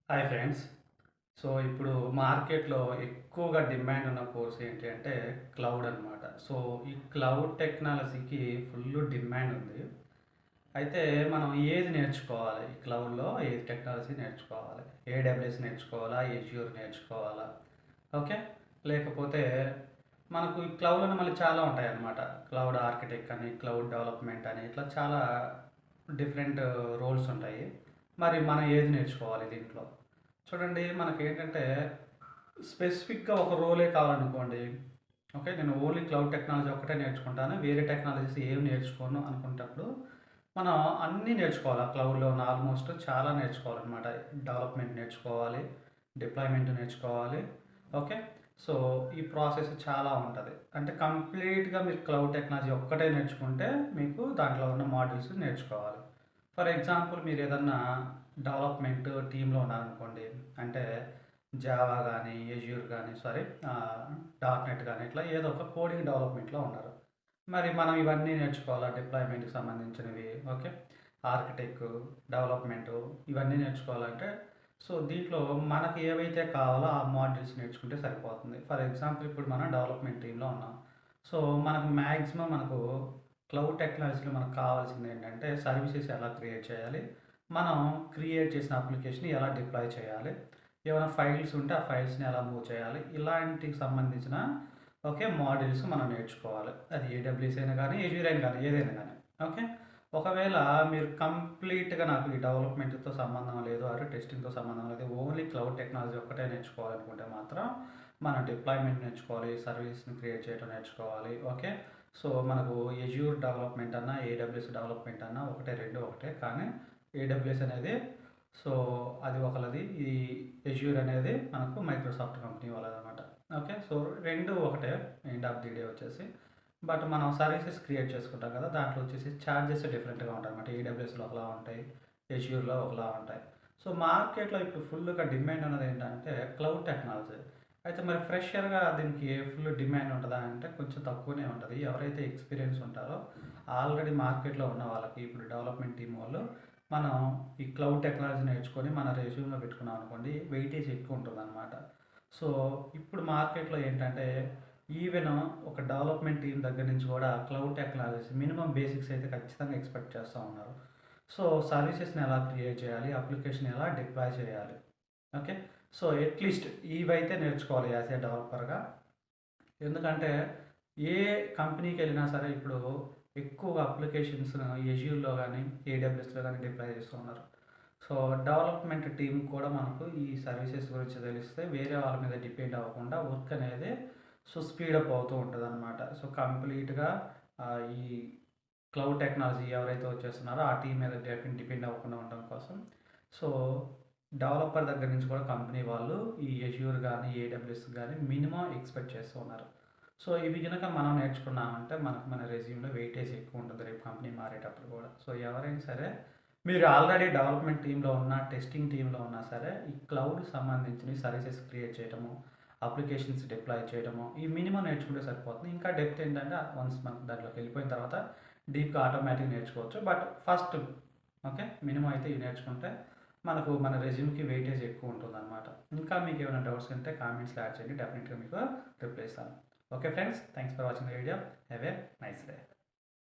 Hi friends. So, ఇప్పుడు మార్కెట్‌లో ఎక్కువగా డిమాండ్ ఉన్న కోర్స్ ఏంటి అంటే క్లౌడ్ అనమాట. సో, ఈ క్లౌడ్ టెక్నాలజీకి ఫుల్లు డిమాండ్ ఉంది. అయితే మనం ఏది నేర్చుకోవాలి? ఈ క్లౌడ్‌లో ఏది టెక్నాలజీ నేర్చుకోవాలి? ఏడబ్ల్యూఎస్ నేర్చుకోవాలా? ఎజ్యూర్ నేర్చుకోవాలా? ఓకే. లేకపోతే మనకు ఈ క్లౌడ్‌లోనే మళ్ళీ చాలా ఉంటాయన్నమాట. క్లౌడ్ ఆర్కిటెక్ట్ అని, క్లౌడ్ డెవలప్‌మెంట్ అని ఇట్లా చాలా డిఫరెంట్ రోల్స్ ఉంటాయి. మరి మనం ఏది నేర్చుకోవాలి దీంట్లో? చూడండి మనకేంటంటే స్పెసిఫిక్‌గా ఒక రోలే కావాలనుకోండి. ఓకే. నేను ఓన్లీ క్లౌడ్ టెక్నాలజీ ఒక్కటే నేర్చుకుంటాను. వేరే టెక్నాలజీస్ ఏమి నేర్చుకోను అనుకునేటప్పుడు మనం అన్నీ నేర్చుకోవాలి. ఆ క్లౌడ్‌లో ఉన్న ఆల్మోస్ట్ చాలా నేర్చుకోవాలనమాట. డెవలప్‌మెంట్ నేర్చుకోవాలి. డిప్లాయ్‌మెంట్ నేర్చుకోవాలి. ఓకే. సో, ఈ ప్రాసెస్ చాలా ఉంటది. అంటే కంప్లీట్‌గా మీరు క్లౌడ్ టెక్నాలజీ ఒక్కటే నేర్చుకుంటే మీకు దాంట్లో ఉన్న మాడ్యూల్స్ నేర్చుకోవాలి. ఫర్ ఎగ్జాంపుల్ మీరేదన్నా డెవలప్‌మెంట్ టీమ్‌లో ఉన్నారనుకోండి. అంటే జావా గానీ, ఎజ్యూర్ గానీ డాట్‌నెట్ గానీ ఇట్లా ఏదో ఒక కోడింగ్ డెవలప్‌మెంట్‌లో ఉన్నారు. మరి మనం ఇవన్నీ నేర్చుకోవాలా డిప్లాయ్‌మెంట్‌కి సంబంధించినవి. ఓకే. ఆర్కిటెక్ట్, డెవలప్‌మెంటు ఇవన్నీ నేర్చుకోవాలంటే సో, దీంట్లో మనకి ఏవైతే కావాలో ఆ మాడ్యూల్స్ నేర్చుకుంటే సరిపోతుంది. ఫర్ ఎగ్జాంపుల్ ఇప్పుడు మనం డెవలప్‌మెంట్ టీమ్‌లో ఉన్నాం. సో, మనకు మాక్సిమం మనకు క్లౌడ్ టెక్నాలజీలో మనకు కావాల్సిందేంటంటే సర్వీసెస్ ఎలా క్రియేట్ చేయాలి? మనం క్రియేట్ చేసిన అప్లికేషన్‌ని ఎలా డిప్లాయ్ చేయాలి? ఏమైనా ఫైల్స్ ఉంటే ఆ ఫైల్స్‌ని ఎలా మూవ్ చేయాలి? ఇలాంటికి సంబంధించిన ఓకే. మాడ్యూల్స్ మనం నేర్చుకోవాలి. అది ఏడబ్ల్యూఎస్ అయినా గానీ, ఎజ్యూర్ అయినా గానీ ఏదైనా గానీ. ఓకే. ఒకవేళ మీరు కంప్లీట్‌గా నాకు ఈ డెవలప్‌మెంట్‌తో సంబంధం లేదు, టెస్టింగ్‌తో సంబంధం లేదు, ఓన్లీ క్లౌడ్ టెక్నాలజీ ఒక్కటే నేర్చుకోవాలనుకుంటే మాత్రం మనం డిప్లాయ్‌మెంట్ నేర్చుకోవాలి, సర్వీస్‌ని క్రియేట్ చేయడం నేర్చుకోవాలి. ఓకే. సో, మనకు ఎజ్యూర్ డెవలప్‌మెంట్ అన్నా, ఏడబ్ల్యూఎస్ డెవలప్‌మెంట్ అన్నా ఒకటే, 2 ఒకటే. కానీ ఏడబ్ల్యూఎస్ అనేది సో, అది ఒకళ్ళది. ఈ ఎజ్యూర్ అనేది మనకు మైక్రోసాఫ్ట్ కంపెనీ వాళ్ళదనమాట. ఓకే. సో, 2 ఒకటే ఎండ్ ఆఫ్ ది డే వచ్చేసి. బట్ మనం సర్వీసెస్ క్రియేట్ చేసుకుంటాం కదా! దాంట్లో వచ్చేసి చార్జెస్ డిఫరెంట్‌గా ఉంటాయన్నమాట. ఏడబ్ల్యూఎస్‌లో ఒకలా ఉంటాయి. ఎజ్యూర్‌లో ఒకలా ఉంటాయి. సో, మార్కెట్‌లో ఇప్పుడు ఫుల్‌గా డిమాండ్ ఉన్నది ఏంటంటే క్లౌడ్ టెక్నాలజీ. అయితే మరి ఫ్రెషర్‌గా దీనికి ఫుల్ డిమాండ్ ఉంటదా అంటే కొంచెం తక్కువనే ఉంటది. ఎవరైతే ఎక్స్‌పీరియన్స్ ఉంటారో ఆల్రెడీ మార్కెట్‌లో ఉన్న వాళ్ళకి ఇప్పుడు డెవలప్‌మెంట్ టీమ్ వాళ్ళు మనం ఈ క్లౌడ్ టెక్నాలజీ నేర్చుకొని మన రెజ్యూమ్‌లో పెట్టుకున్నాం అనుకోండి వెయిటేజ్ ఎక్కువ ఉంటుందన్నమాట. సో, ఇప్పుడు మార్కెట్‌లో ఏంటంటే ఈవెన్ ఒక డెవలప్‌మెంట్ టీమ్ దగ్గర నుంచి కూడా క్లౌడ్ టెక్నాలజీస్ మినిమమ్ బేసిక్స్ అయితే ఖచ్చితంగా ఎక్స్‌పెక్ట్ చేస్తా ఉన్నారు. సో, సర్వీసెస్‌ని ఎలా క్రియేట్ చేయాలి? అప్లికేషన్ ఎలా డిప్లాయ్ చేయాలి? ఓకే. సో, అట్‌లీస్ట్ ఇవైతే నేర్చుకోవాలి యాస్ ఎ డెవలపర్‌గా. ఎందుకంటే ఏ కంపెనీకెళ్ళినా సరే ఇప్పుడు ఎక్కువగా అప్లికేషన్స్ ఎజ్యూర్‌లో గానీ, ఏడబ్ల్యూఎస్‌లో గానీ డిప్లాయ్ చేస్తూ ఉన్నారు. సో, డెవలప్‌మెంట్ టీమ్ కూడా మనకు ఈ సర్వీసెస్ గురించి తెలిస్తే వేరే వాళ్ళ మీద డిపెండ్ అవ్వకుండా వర్క్ అనేది సో, స్పీడప్ అవుతూ ఉంటదనమాట. సో, కంప్లీట్‌గా ఈ క్లౌడ్ టెక్నాలజీ ఎవరైతే వచ్చేస్తున్నారో ఆ టీమ్ మీద డిపెండ్ అవ్వకుండా ఉండడం కోసం సో, డెవలపర్ దగ్గర నుంచి కూడా కంపెనీ వాళ్ళు ఈ ఎజ్యూర్ గానీ, ఏడబ్ల్యూఎస్ గానీ మినిమమ్ ఎక్స్‌పెక్ట్ చేస్తూ ఉన్నారు. సో, ఇవి గనక మనం నేర్చుకున్నామంటే మనకు మన రెజ్యూమ్‌లో వెయిటేజ్ ఎక్కువ ఉంటుంది రేపు కంపెనీ మారేటప్పుడు కూడా. సో, ఎవరైనా సరే మీరు ఆల్రెడీ డెవలప్‌మెంట్ టీమ్‌లో ఉన్నా, టెస్టింగ్ టీమ్‌లో ఉన్నా సరే ఈ క్లౌడ్‌కి సంబంధించినవి సర్వీసెస్ క్రియేట్ చేయడము, అప్లికేషన్స్ డిప్లాయ్ చేయడము ఈ మినిమమ్ నేర్చుకుంటే సరిపోతుంది. ఇంకా డెప్త్ ఏంటంటే వన్స్ మనం దాంట్లోకి వెళ్ళిపోయిన తర్వాత డీప్‌గా ఆటోమేటిక్‌గా నేర్చుకోవచ్చు. But first okay. మినిమమ్ అయితే ఇవి నేర్చుకుంటే మనకు మన రెజ్యూమ్‌కి వెయిటేజ్ ఎక్కువ ఉంటుందన్నమాట. ఇంకా మీకేమైనా డౌట్స్ ఉంటే కామెంట్స్‌లో యాడ్ చేయండి. డెఫినిట్‌గా మీకు రిప్లై ఇస్తాను. Okay friends. Thanks for watching the video. Have a nice day.